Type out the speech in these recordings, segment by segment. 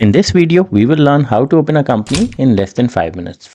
In this video, we will learn how to open a company in less than 5 minutes.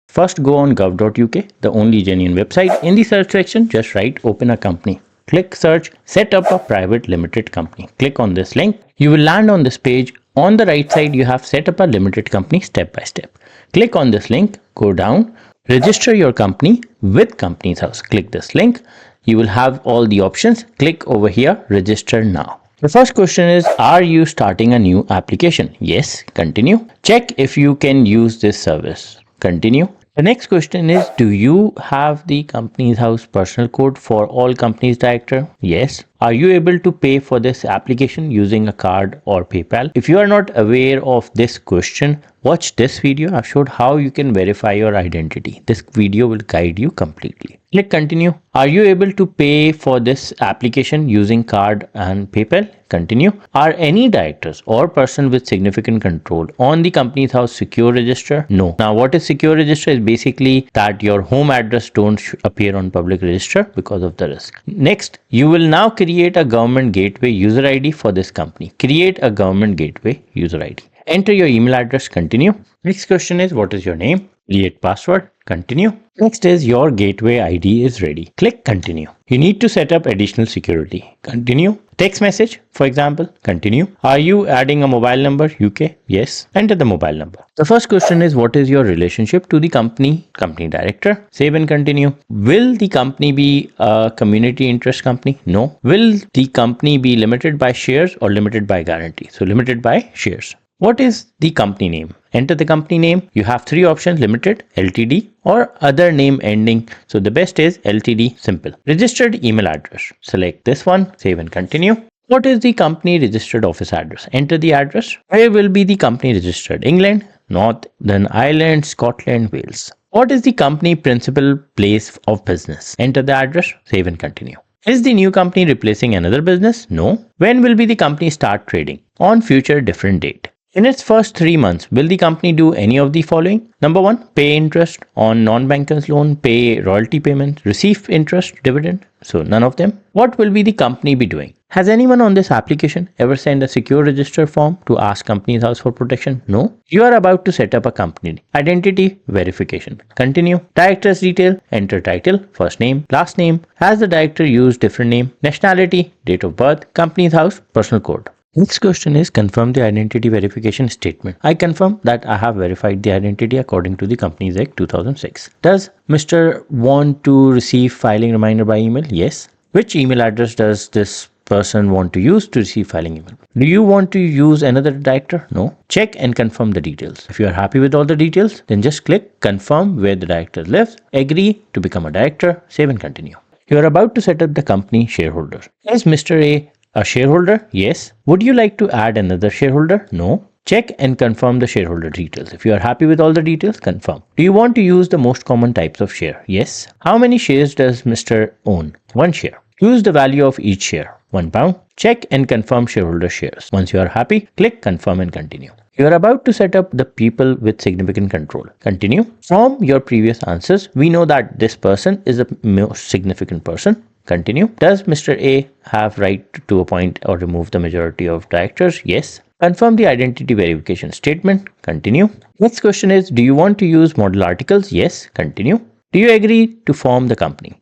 First, go on gov.uk, the only genuine website. In the search section, just write open a company. Click search, set up a private limited company. Click on this link. You will land on this page. On the right side, you have set up a limited company step by step. Click on this link, go down, register your company with Companies House. Click this link. You will have all the options. Click over here, register now. The first question is, are you starting a new application? Yes, continue. Check if you can use this service. Continue. The next question is, do you have the Companies House personal code for all companies director? Yes. Are you able to pay for this application using a card or PayPal? If you are not aware of this question, watch this video. I've showed how you can verify your identity. This video will guide you completely. Click continue. Are you able to pay for this application using card and PayPal? Continue. Are any directors or person with significant control on the Companies House secure register? No. Now, what is secure register is basically that your home address don't appear on public register because of the risk. Next, you will now create a government gateway user ID for this company. Create a government gateway user ID. Enter your email address. Continue. Next question is, what is your name? Create password. Continue. Next is your gateway ID is ready. Click continue. You need to set up additional security. Continue. Text message, for example. Continue. Are you adding a mobile number? UK? Yes. Enter the mobile number. The first question is, what is your relationship to the company director? Save and continue. Will the company be a community interest company? No. Will the company be limited by shares or limited by guarantee? So limited by shares. What is the company name? Enter the company name. You have three options: limited, LTD, or other name ending. So the best is LTD, simple. Registered email address. Select this one, save and continue. What is the company registered office address? Enter the address. Where will be the company registered? England, Northern Ireland, Scotland, Wales. What is the company principal place of business? Enter the address, save and continue. Is the new company replacing another business? No. When will be the company start trading? On future different date. In its first 3 months, will the company do any of the following? Number 1, pay interest on non-bankers loan, pay royalty payments, receive interest, dividend. So none of them. What will be the company be doing? Has anyone on this application ever sent a secure register form to ask Companies House for protection? No. You are about to set up a company. Identity verification. Continue. Director's detail. Enter title, first name, last name. Has the director used different name? Nationality, date of birth, Companies House, personal code. Next question is, confirm the identity verification statement. I confirm that I have verified the identity according to the Companies Act 2006. Does Mr. want to receive filing reminder by email? Yes. Which email address does this person want to use to receive filing email? Do you want to use another director? No. Check and confirm the details. If you are happy with all the details, then just click confirm where the director lives, agree to become a director, save and continue. You are about to set up the company shareholder. Is Mr. A shareholder? Yes. Would you like to add another shareholder? No. Check and confirm the shareholder details. If you are happy with all the details, confirm. Do you want to use the most common types of share? Yes. How many shares does Mr. own? 1 share. Use the value of each share, £1. Check and confirm shareholder shares. Once you are happy, click confirm and continue. You are about to set up the people with significant control. Continue. From your previous answers, we know that this person is the most significant person. Continue. Does Mr. A have right to appoint or remove the majority of directors? Yes. Confirm the identity verification statement. Continue. Next question is, do you want to use model articles? Yes. Continue. Do you agree to form the company?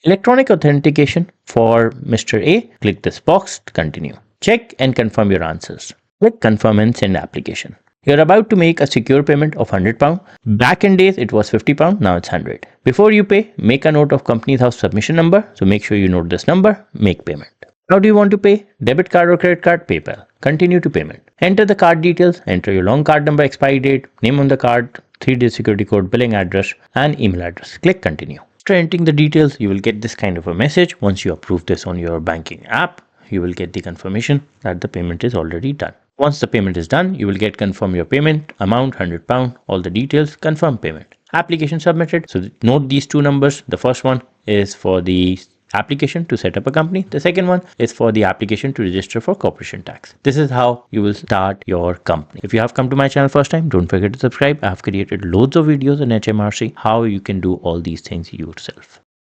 Electronic authentication for Mr. A. Click this box to continue. Check and confirm your answers. Click confirm and send application. You're about to make a secure payment of £100. Back in days, it was £50. Now it's 100. Before you pay, make a note of Companies House submission number. So make sure you note this number, make payment. How do you want to pay? Debit card or credit card? PayPal. Continue to payment. Enter the card details. Enter your long card number, expiry date, name on the card, 3-digit security code, billing address, and email address. Click continue. After entering the details, you will get this kind of a message. Once you approve this on your banking app, you will get the confirmation that the payment is already done. Once the payment is done, you will get confirm your payment, amount, £100, all the details, confirm payment. Application submitted. So note these two numbers. The first one is for the application to set up a company. The second one is for the application to register for corporation tax. This is how you will start your company. If you have come to my channel first time, don't forget to subscribe. I have created loads of videos on HMRC, how you can do all these things yourself.